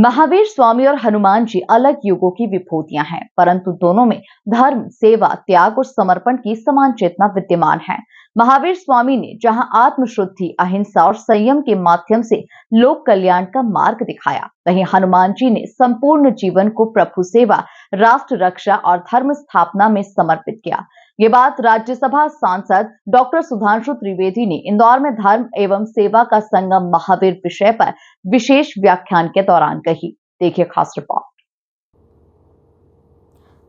महावीर स्वामी और हनुमान जी अलग युगों की विभूतियां हैं, परंतु दोनों में धर्म, सेवा, त्याग और समर्पण की समान चेतना विद्यमान है। महावीर स्वामी ने जहां आत्मशुद्धि, अहिंसा और संयम के माध्यम से लोक कल्याण का मार्ग दिखाया, वहीं हनुमान जी ने संपूर्ण जीवन को प्रभु सेवा, राष्ट्र रक्षा और धर्म स्थापना में समर्पित किया। ये बात राज्यसभा सांसद डॉक्टर सुधांशु त्रिवेदी ने इंदौर में धर्म एवं सेवा का संगम महावीर विषय पर विशेष व्याख्यान के दौरान कही। देखिए खास रिपोर्ट।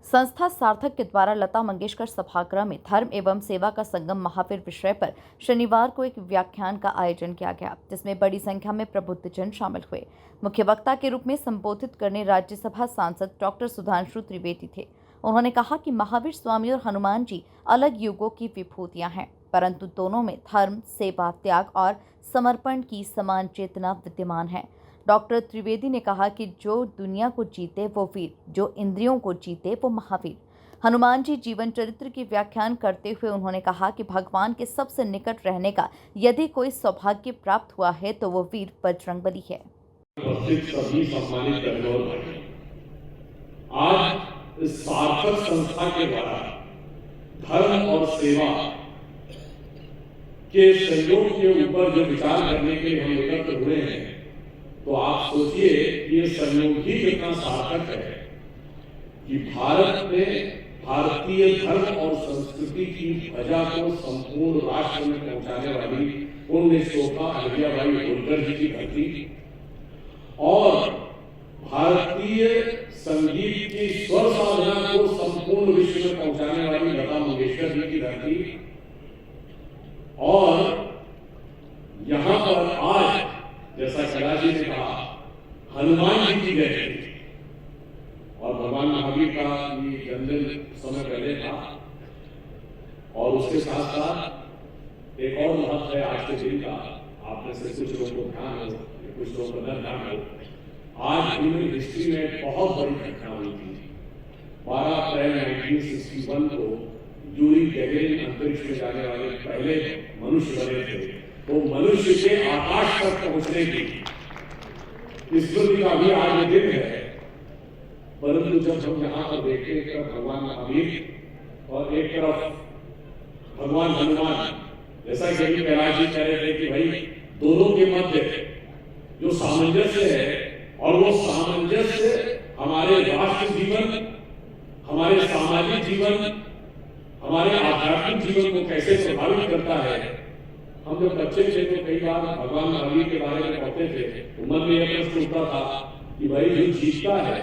संस्था सार्थक के द्वारा लता मंगेशकर सभागृह में धर्म एवं सेवा का संगम महावीर विषय पर शनिवार को एक व्याख्यान का आयोजन किया गया, जिसमें बड़ी संख्या में प्रबुद्धजन शामिल हुए। मुख्य वक्ता के रूप में संबोधित करने राज्यसभा सांसद डॉक्टर सुधांशु त्रिवेदी थे। उन्होंने कहा कि महावीर स्वामी और हनुमान जी अलग युगों की विभूतियां हैं, परंतु दोनों में धर्म, सेवा, त्याग और समर्पण की समान चेतना विद्यमान है। डॉक्टर त्रिवेदी ने कहा कि जो दुनिया को जीते वो वीर, जो इंद्रियों को जीते वो महावीर। हनुमान जी जीवन चरित्र की व्याख्यान करते हुए उन्होंने कहा कि भगवान के सबसे निकट रहने का यदि कोई सौभाग्य प्राप्त हुआ है तो वो वीर बजरंगबली है। सभी सम्मानित करने वाले आज इस सार्थक संस्था के द्वारा धर्म और सेवा के सहयोग के ऊपर जो विचार करने के लिए हम एकत्र हुए हैं, तो आप सोचिए कि ये संयोग ही कितना सार्थक है कि भारत में भारतीय धर्म और संस्कृति की ध्वजा को संपूर्ण राष्ट्र में पहुंचाने वाली पुण्य शोभा अहिल्याबाई होलकर जी की धरती और भारतीय संगीत की स्वर साधना को संपूर्ण विश्व में पहुंचाने वाली लता मंगेशकर जी की धरती और यहां पर आज जैसा शिवाजी ने कहा हनुमान जी की जयंती और भगवान महावीर का ये जन्मदिन समय पहले था और उसके साथ साथ एक और महत्व है आज के दिन का। आप में से कुछ लोगों को ध्यान हो, कुछ लोगों को न ध्यान हो, आज ह्यूमन हिस्ट्री में बहुत बड़ी घटना हुई थी। 12 अप्रैल 1961 को यूरी गैगरिन अंतरिक्ष में जाने वाले पहले मनुष्य बने थे। तो मनुष्य के आकाश तक पहुंचने की स्मृति का भी आज दिन है। परंतु जब हम यहाँ पर देखते एक तरफ भगवान महावीर और एक तरफ भगवान हनुमान, जैसा कि अभी कैलाश जी कह रहे थे कि भाई दोनों के मध्य जो सामंजस्य है और वो सामंजस्य हमारे राष्ट्र जीवन, हमारे सामाजिक जीवन, हमारे आध्यात्मिक जीवन को कैसे प्रभावित करता है। हम जब बच्चे थे तो कई बार भगवान महावीर के बारे में पढ़ते थे तो मन में यह प्रश्न उठता था कि भाई जो जीतता है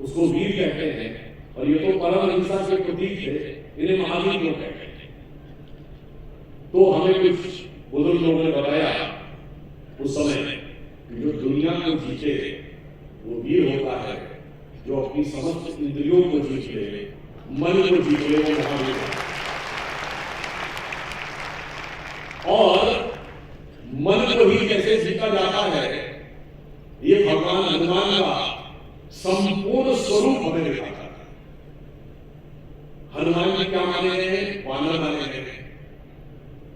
उसको वीर कहते हैं और ये तो परम हिंसा के प्रतीक थे, इन्हें महावीर क्यों कहते हैं। तो हमें कुछ बुजुर्ग लोगों ने बताया उस समय जो दुनिया को जीते वो वीर होता है, जो अपनी समस्त इंद्रियों को जीत ले, मन को जीत ले, वो महावीर है। और मन को ही कैसे जीता जाता है, ये भगवान हनुमान का संपूर्ण स्वरूप हमें दिखाता है। हनुमान जी क्या माने गए? वानर माने गए,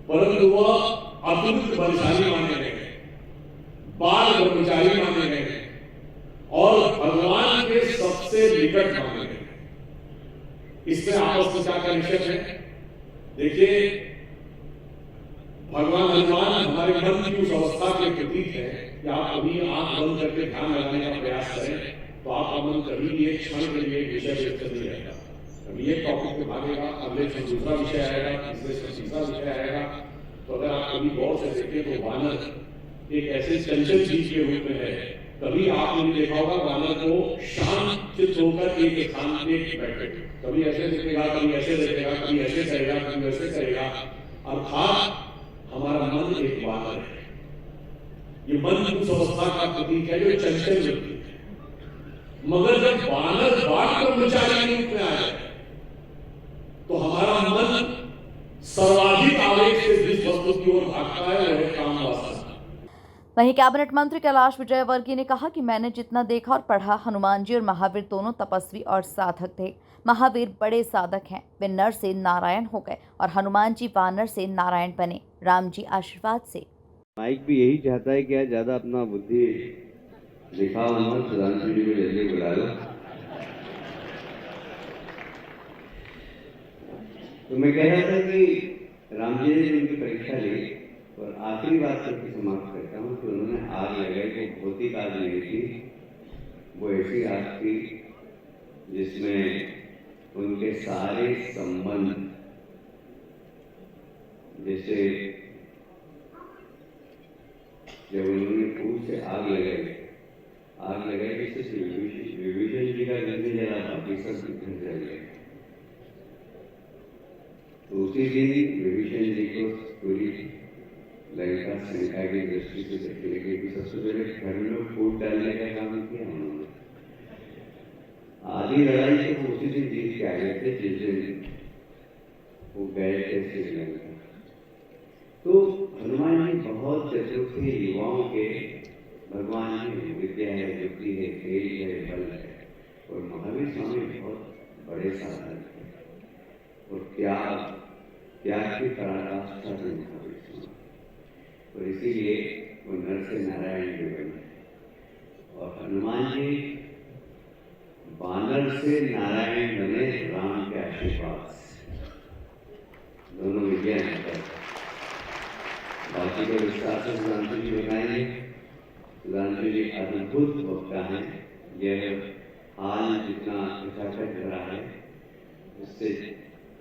परंतु वह अतुलित बलशाली माने गए, बाल ब्रह्मचारी माने गए और भगवान के सबसे निकट माने गए। इसमें आपस में क्या कनेक्शन है? देखिए, भगवान हनुमान हमारे मन की उस अवस्था के प्रतीक है कि आप कभी आंख बंद करके ध्यान लगाने का प्रयास करें तो आपका मन कभी भी एक क्षण के लिए विषय व्यक्त नहीं रहेगा। कभी एक टॉपिक पे भागेगा, अगले क्षण दूसरा विषय आएगा, तीसरे क्षण तीसरा विषय आएगा। तो अगर आप कभी गौर से देखें तो वानर एक ऐसे चंचल चीज के रूप में है। कभी आपने देखा होगा वानर को शांत चित्त होकर एक स्थान पे बैठे, कभी ऐसे देखेगा, कभी ऐसे देखेगा, कभी ऐसे करेगा, कभी वैसे करेगा। अर्थात हमारा मन एक वानर है। ये मन की उस अवस्था का प्रतीक है जो चंचल व्यक्ति है। मगर जब वानर बाल ब्रह्मचारी रूप में आ जाए तो हमारा मन सर्वाधिक आवेग से जिस वस्तु की ओर भागता है वह काम वासना। वहीं कैबिनेट मंत्री कैलाश विजयवर्गीय ने कहा कि मैंने जितना देखा और पढ़ा, हनुमान जी और महावीर दोनों तपस्वी और साधक थे। महावीर बड़े साधक हैं, वे नर से नारायण हो गए और हनुमान जी वानर से नारायण बने। राम जी आशीर्वाद से। माइक भी यही चाहता है कि यार ज़्यादा अपना बुद्धि दिखाओ मत, प्रधानमंत्री जी को जल्दी बुला लो। तो मैं कह रहा था कि राम जी ने उनकी परीक्षा ली, और आखिरी बात करके समाप्त करता हूँ कि उन्होंने आग लगाई, वो भौतिक आग नहीं थी, वो ऐसी आग थी जिसमें उनके सारे संबंध, जैसे जब उन्होंने खूब से आग लगाई जिससे विभीषण जी का घर नहीं जला, बाकी सब घर जल गए। तो उसी दिन विभीषण जी को पूरी लंका शंका की दृष्टि से देखने के लिए सबसे पहले घर में फूट डालने का काम किया उन्होंने। आधी लड़ाई तो उसी दिन जीत के आ गए थे जिस दिन वो गए थे श्रीलंका। तो हनुमान जी बहुत चतुर थे, युवाओं के भगवान में विद्या है, बुद्धि है, तेज है, बल है, और महावीर स्वामी बहुत बड़े साधक थे, और त्याग की पराकाष्ठा थे महावीर स्वामी, और इसीलिए वो नर से नारायण जी बने। और हनुमान जी वानर से नारायण बने राम के आशीर्वाद से, दोनों विज्ञान है। बाकी को विस्तार से प्रधानमंत्री जी बताएंगे। प्रधानमंत्री जी अद्भुत वक्ता हैं। यह हाल जितना खचाखच भरा है, उससे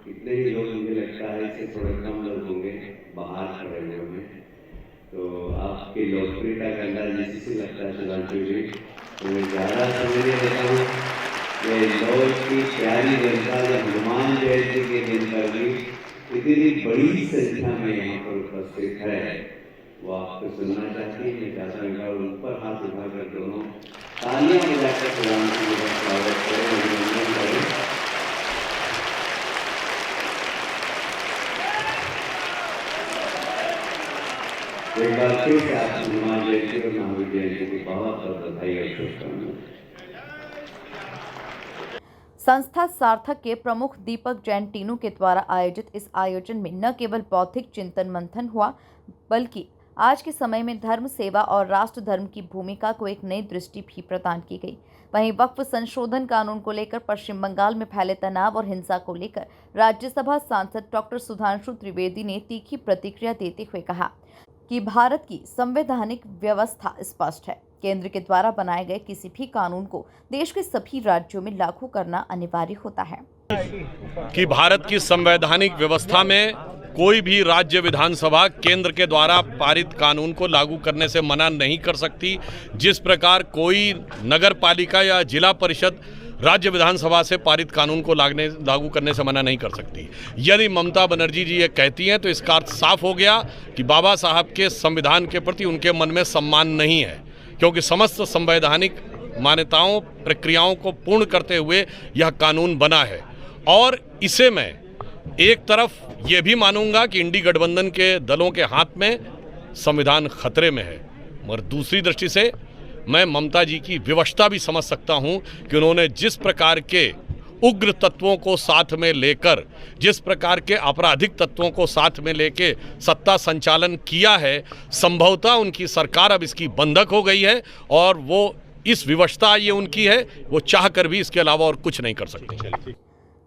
कितने ही लोग, मुझे लगता है इससे थोड़े कम लोग होंगे बाहर खड़े हुए हैं। तो आपकी लोकप्रियता का अंदाज इसी से लगता है प्रधानमंत्री जी। तो मैं ज़्यादा समय नहीं देता हूँ। ये इंदौर की प्यारी जनता जो हनुमान जयंती के दिन पर भी इतनी बड़ी संख्या में यहाँ पर उपस्थित है, वो आपको सुनना चाहती है। मैं चाहता हूँ ऊपर हाथ उठाकर दोनों तालियां बजाकर प्रधानमंत्री का स्वागत करें, अभिनंदन करें। एक बार फिर से आप हनुमान जयंती और महावीर जयंती की बहुत बहुत बधाई और शुभकामनाएं। संस्था सार्थक के प्रमुख दीपक जैन टीनू के द्वारा आयोजित इस आयोजन में न केवल बौद्धिक चिंतन मंथन हुआ, बल्कि आज के समय में धर्म, सेवा और राष्ट्र धर्म की भूमिका को एक नई दृष्टि भी प्रदान की गई। वहीं वक्फ संशोधन कानून को लेकर पश्चिम बंगाल में फैले तनाव और हिंसा को लेकर राज्यसभा सांसद डॉक्टर सुधांशु त्रिवेदी ने तीखी प्रतिक्रिया देते हुए कहा कि भारत की संवैधानिक व्यवस्था स्पष्ट है। केंद्र के द्वारा बनाए गए किसी भी कानून को देश के सभी राज्यों में लागू करना अनिवार्य होता है कि भारत की संवैधानिक व्यवस्था में कोई भी राज्य विधानसभा केंद्र के द्वारा पारित कानून को लागू करने से मना नहीं कर सकती। जिस प्रकार कोई नगर पालिका या जिला परिषद राज्य विधानसभा से पारित कानून को लागू करने से मना नहीं कर सकती। यदि ममता बनर्जी जी ये कहती हैं तो इसका अर्थ साफ हो गया कि बाबा साहब के संविधान के प्रति उनके मन में सम्मान नहीं है, क्योंकि समस्त संवैधानिक मान्यताओं, प्रक्रियाओं को पूर्ण करते हुए यह कानून बना है। और इसे मैं एक तरफ ये भी मानूंगा कि इंडी गठबंधन के दलों के हाथ में संविधान खतरे में है, मगर दूसरी दृष्टि से मैं ममता जी की विवशता भी समझ सकता हूं कि उन्होंने जिस प्रकार के उग्र तत्वों को साथ में लेकर, जिस प्रकार के आपराधिक तत्वों को साथ में लेके सत्ता संचालन किया है, संभवतः उनकी सरकार अब इसकी बंधक हो गई है, और वो इस विवशता ये उनकी है, वो चाहकर भी इसके अलावा और कुछ नहीं कर सकते।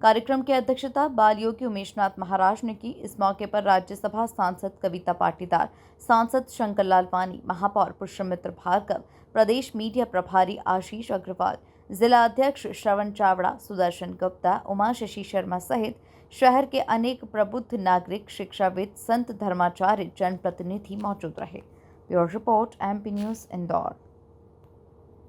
कार्यक्रम की अध्यक्षता बाल योगी उमेशनाथ महाराज ने की। इस मौके पर राज्यसभा सांसद कविता पाटीदार, सांसद शंकर लाल वानी, महापौर पुष्पमित्र भार्गव, प्रदेश मीडिया प्रभारी आशीष अग्रवाल, जिला अध्यक्ष श्रवण चावड़ा, सुदर्शन गुप्ता, उमा शशि शर्मा सहित शहर के अनेक प्रबुद्ध नागरिक, शिक्षाविद, संत, धर्माचार्य, जनप्रतिनिधि मौजूद रहे। Bureau report, MP news, Indore.